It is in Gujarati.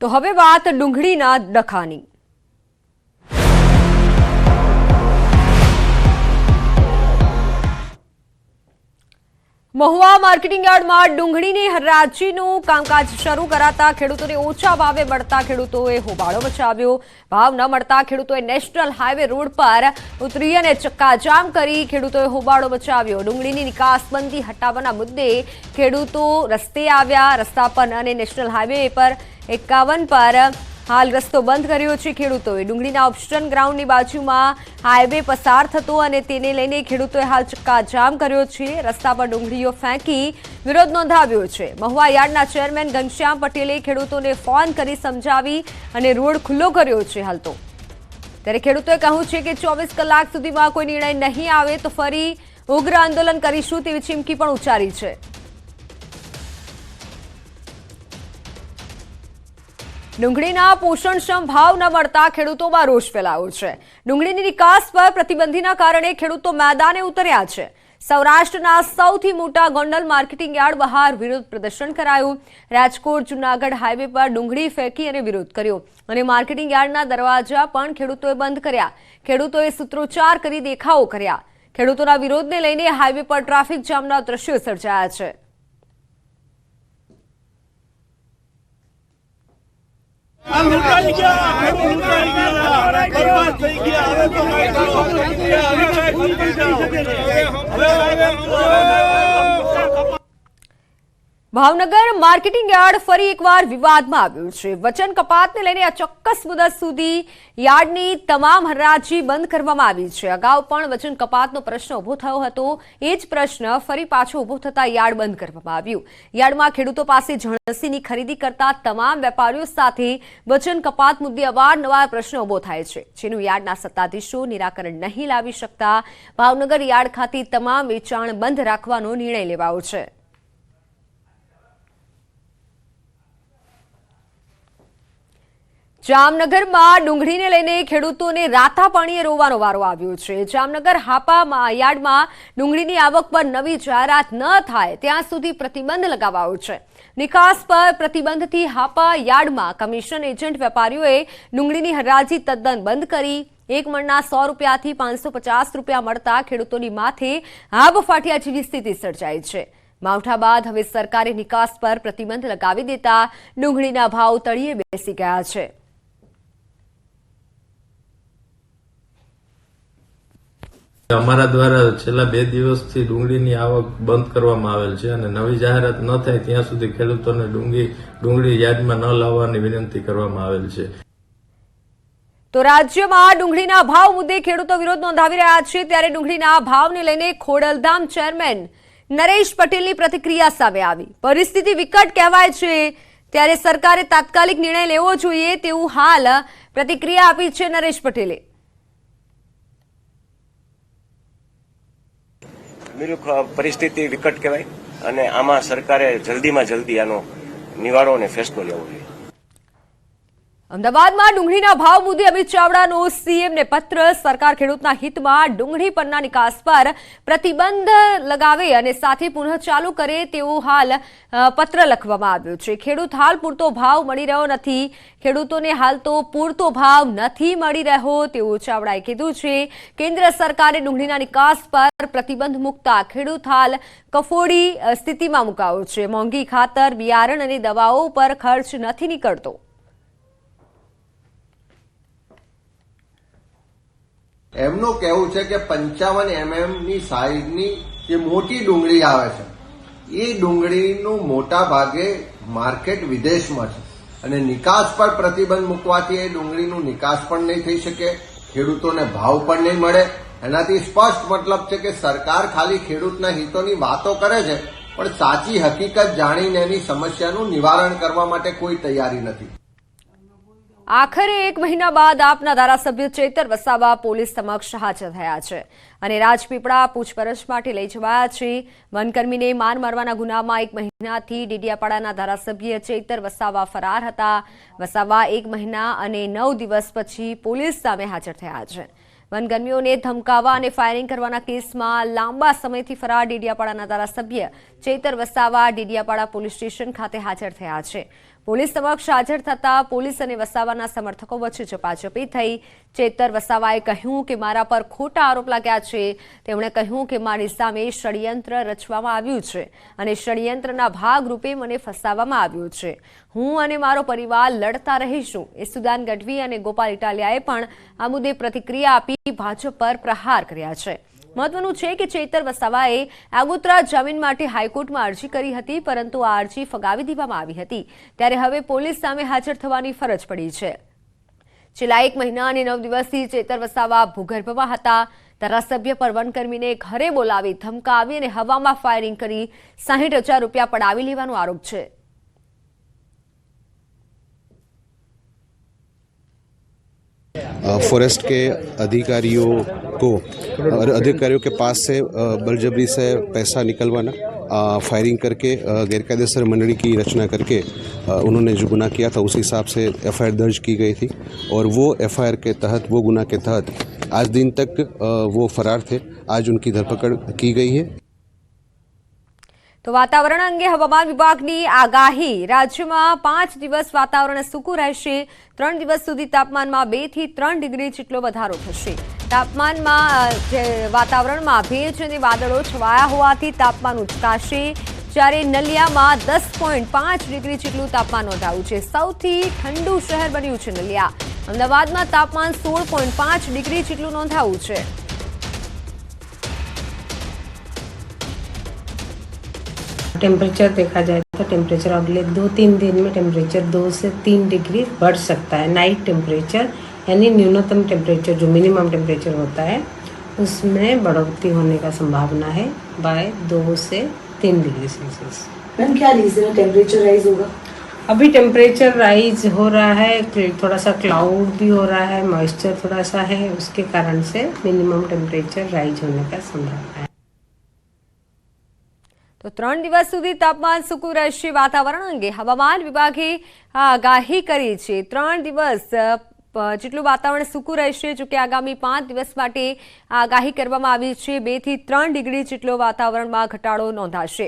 તો હવે વાત ડુંગળીના ડખાની। મહુવા માર્કેટિંગ યાર્ડમાં ડુંગળીની હરાજીનું કામકાજ શરૂ કરાતા ખેડૂતોને ઓછા ભાવે મળતા ખેડૂતોએ હોબાળો મચાવ્યો। ભાવ ન મળતા ખેડૂતોએ નેશનલ હાઈવે રોડ પર ઉતરી અને ચક્કાજામ કરી ખેડૂતોએ હોબાળો મચાવ્યો। ડુંગળીની નિકાસબંધી હટાવવાના મુદ્દે ખેડૂતો રસ્તે આવ્યા। રસ્તા પર અને નેશનલ હાઈવે પર 51 પર હાલ રસ્તો બંધ કર્યો છે। ખેડૂતોએ ડુંગળીના ઓપ્શન ગ્રાઉન્ડની બાજુમાં હાઈવે પસાર થતો અને તેને લઈને ખેડૂતોએ હાલ ચક્કાજામ કર્યો છે। રસ્તા પર ડુંગળીઓ ફેંકી વિરોધ નોંધાવ્યો છે। મહુવા યાર્ડના ચેરમેન ઘનશ્યામ પટેલે ખેડૂતોને ફોન કરી સમજાવી અને રોડ ખુલ્લો કર્યો છે। હાલ તો ત્યારે ખેડૂતોએ કહ્યું છે કે 24 કલાક સુધીમાં કોઈ નિર્ણય નહીં આવે તો ફરી ઉગ્ર આંદોલન કરીશું તેવી ચીમકી પણ ઉચ્ચારી છે। ડુંગળીના પોષણક્ષમ ભાવ ન મળતા ખેડૂતોમાં રોષ ફેલાયો છે। ડુંગળીની નિકાસ પર પ્રતિબંધીના કારણે ખેડૂતો મેદાને ઉતર્યા છે। સૌરાષ્ટ્રના સૌથી મોટા ગોંડલ માર્કેટિંગ યાર્ડ બહાર વિરોધ પ્રદર્શન કરાયું। રાજકોટ જૂનાગઢ હાઈવે પર ડુંગળી ફેંકી અને વિરોધ કર્યો અને માર્કેટિંગ યાર્ડના દરવાજા પણ ખેડૂતોએ બંધ કર્યા। ખેડૂતોએ સૂત્રોચ્ચાર કરી દેખાવો કર્યા। ખેડૂતોના વિરોધને લઈને હાઈવે પર ટ્રાફિક જામના દ્રશ્યો સર્જાયા છે। ભાવનગર માર્કેટિંગ યાર્ડ ફરી એકવાર વિવાદમાં આવ્યું છે। વચન કપાતને લઈને અચોક્કસ મુદત સુધી યાર્ડની તમામ હરાજી બંધ કરવામાં આવી છે। અગાઉ પણ વચન કપાતનો પ્રશ્ન ઉભો થયો હતો। એ જ પ્રશ્ન ફરી પાછો ઉભો થતા યાર્ડ બંધ કરવામાં આવ્યું। યાર્ડમાં ખેડૂતો પાસે જણસીની ખરીદી કરતા તમામ વેપારીઓ સાથે વચન કપાત મુદ્દે અવારનવાર પ્રશ્ન ઉભો થાય છે, જેનું યાર્ડના સત્તાધીશો નિરાકરણ નહીં લાવી શકતા ભાવનગર યાર્ડ ખાતે તમામ વેચાણ બંધ રાખવાનો નિર્ણય લેવાયો છે। જામનગરમાં ડુંગળીને લઈને ખેડૂતોને રાતા પાણીએ રોવાનો વારો આવ્યો છે। જામનગર હાપા યાર્ડમાં ડુંગળીની આવક પર નવી જાહેરાત ન થાય ત્યાં સુધી પ્રતિબંધ લગાવાયો છે। નિકાસ પર પ્રતિબંધથી હાપા યાર્ડમાં કમિશન એજન્ટ વેપારીઓએ ડુંગળીની હરાજી તદ્દન બંધ કરી। એક મણના 100 રૂપિયાથી 550 રૂપિયા મળતા ખેડૂતોની માથે આબ ફાટ્યા જેવી સ્થિતિ સર્જાઈ છે। માવઠા બાદ હવે સરકારે નિકાસ પર પ્રતિબંધ લગાવી દેતા ડુંગળીના ભાવ તળિયે બેસી ગયા છે। અમારા દ્વારા છેલ્લા 2 દિવસથી ડુંગળીની આવક બંધ કરવામાં આવેલ છે અને નવી જાહેરાત ન થાય ત્યાં સુધી ખેડૂતોને ડુંગળી યાર્ડમાં ન લાવવાની વિનંતી કરવામાં આવેલ છે। તો રાજ્યમાં ડુંગળીના ભાવ મુદ્દે ખેડૂતો વિરોધ નોંધાવી રહ્યા છે, ત્યારે ડુંગળીના ભાવને લઈને ખોડલધામ ચેરમેન નરેશ પટેલની પ્રતિક્રિયા સામે આવી। પરિસ્થિતિ વિકટ કહેવાય છે, ત્યારે સરકારે તાત્કાલિક નિર્ણય લેવો જોઈએ તેવું હાલ પ્રતિક્રિયા આપી છે નરેશ પટેલે। પરિસ્થિતિ વિકટ કહેવાય અને આમાં સરકારે જલ્દીમાં જલ્દી આનો નિવારો અને ફેસલો લેવો જોઈએ। અમદાવાદમાં ડુંગળીના ભાવ મુદ્દે અમિત ચાવડાનો સીએમને પત્ર। સરકાર ખેડૂતના હિતમાં ડુંગળી પરના નિકાસ પર પ્રતિબંધ લગાવે અને સાથે પુનઃ ચાલુ કરે તેવો હાલ પત્ર લખવામાં આવ્યો છે। ખેડૂત હાલ પૂરતો ભાવ મળી રહ્યો નથી। ખેડૂતોને હાલ તો પૂરતો ભાવ નથી મળી રહ્યો તેવું ચાવડાએ કીધું છે। કેન્દ્ર સરકારે ડુંગળીના નિકાસ પર પ્રતિબંધ મૂકતા ખેડૂત હાલ કફોડી સ્થિતિમાં મુકાયો છે। મોંઘી ખાતર, બિયારણ અને દવાઓ પર ખર્ચ નથી નીકળતો। એમનું કહેવું છે કે 55 mm ની સાઈઝની જે મોટી ડુંગળી આવે છે એ ડુંગળીનું મોટા ભાગે માર્કેટ વિદેશમાં છે અને નિકાસ પર પ્રતિબંધ મૂકવાથી એ ડુંગળીનું નિકાસ પણ નહીં થઈ શકે, ખેડૂતોને ભાવ પણ નહીં મળે। એનાથી સ્પષ્ટ મતલબ છે કે સરકાર ખાલી ખેડૂતના હિતોની વાતો કરે છે પણ સાચી હકીકત જાણીને એની સમસ્યાનું નિવારણ કરવા માટે કોઈ તૈયારી નથી। આખરે 1 મહિના બાદ આપના ધારાસભ્ય ચૈતર વસાવા પોલીસ સમક્ષ હાજર થયા છે અને રાજપીપળા પૂછપરછ માટે લઈ જવાયા છે। વનકર્મીને માર મારવાના ગુનામાં 1 મહિનાથી ડેડિયાપાડાના ધારાસભ્ય ચૈતર વસાવા ફરાર હતા। વસાવા 1 મહિના અને 9 દિવસ પછી પોલીસ સામે હાજર થયા છે। વનકર્મીઓને ધમકાવવા અને ફાયરિંગ કરવાના કેસમાં લાંબા સમયથી ફરાર ડેડિયાપાડાના ધારાસભ્ય ચૈતર વસાવા ડેડિયાપાડા પોલીસ સ્ટેશન ખાતે હાજર થયા છે। પોલીસ સમક્ષ હાજર થતા પોલીસ અને વસાવાના સમર્થકો વચ્ચે ઝપાઝપી થઈ। ચેતર વસાવાએ કહ્યું કે મારા પર ખોટા આરોપ લાગ્યા છે। તેમણે કહ્યું કે મારી સામે ષડયંત્ર રચવામાં આવ્યું છે અને ષડયંત્રના ભાગરૂપે મને ફસાવવામાં આવ્યો છે। હું અને મારો પરિવાર લડતા રહીશું। ઈસુદાન ગઢવી અને ગોપાલ ઇટાલિયાએ પણ આ મુદ્દે પ્રતિક્રિયા આપી ભાજપ પર પ્રહાર કર્યા છે। મહત્વનું છે કે ચેતર વસાવાએ આગોતરા જામીન માટે હાઈકોર્ટમાં અરજી કરી હતી, પરંતુ આ અરજી ફગાવી દેવામાં આવી હતી। ત્યારે હવે પોલીસ સામે હાજર થવાની ફરજ પડી છે। છેલ્લા 1 મહિના અને 9 દિવસથી ચેતર વસાવા ભૂગર્ભમાં હતા। ધારાસભ્ય પર વનકર્મીને ઘરે બોલાવી ધમકાવી અને હવામાં ફાયરિંગ કરી 60,000 રૂપિયા પડાવી લેવાનો આરોપ છે। फॉरेस्ट के अधिकारियों के पास से बलजबरी से पैसा निकलवाना, फायरिंग करके गैरकायदेसर मंडली की रचना करके उन्होंने जो गुनाह किया था उस हिसाब से एफआईआर दर्ज की गई थी और वो एफआईआर के तहत, वो गुनाह के तहत आज दिन तक वो फरार थे। आज उनकी धरपकड़ की गई है। तो वातावरण अंगे हवामान विभागनी आगाही। राज्यમાં 5 દિવસ વાતાવરણ સૂકું રહેશે। 3 દિવસ સુધી તાપમાનમાં 2 થી 3 ડિગ્રી જેટલો વધારો થશે। તાપમાનમાં વાતાવરણમાં ભેજ અને વાદળો છવાયા હોવાથી તાપમાન ઉચકાશે। જ્યારે નલિયામાં 10.5 ડિગ્રી જેટલું તાપમાન નોંધાયું છે। સૌથી ઠંડુ શહેર બન્યું છે નલિયા। અમદાવાદમાં તાપમાન 16.5 ડિગ્રી જેટલું નોંધાયું છે। टेम्परेचर देखा जाए तो टेम्परेचर अगले 2-3 दिन में टेम्परेचर 2 से 3 डिग्री बढ़ सकता है। नाइट टेम्परेचर यानी न्यूनतम टेम्परेचर जो मिनिमम टेम्परेचर होता है उसमें बढ़ोतरी होने का संभावना है बाय 2 से 3 डिग्री सेल्सियस। मैम क्या रीजन है टेम्परेचर राइज होगा? अभी टेम्परेचर राइज हो रहा है, थोड़ा सा क्लाउड भी हो रहा है, मॉइस्चर थोड़ा सा है, उसके कारण से मिनिमम टेम्परेचर राइज होने का संभावना है। तो 3 દિવસ સુધી તાપમાન સૂકું રહેશે। વાતાવરણ અંગે હવામાન વિભાગે આગાહી કરી છે। 3 દિવસ જેટલું વાતાવરણ સૂકું રહેશે। જો કે આગામી 5 દિવસ માટે આગાહી કરવામાં આવી છે। 2 થી 3 ડિગ્રી જેટલો વાતાવરણમાં ઘટાડો નોંધાશે।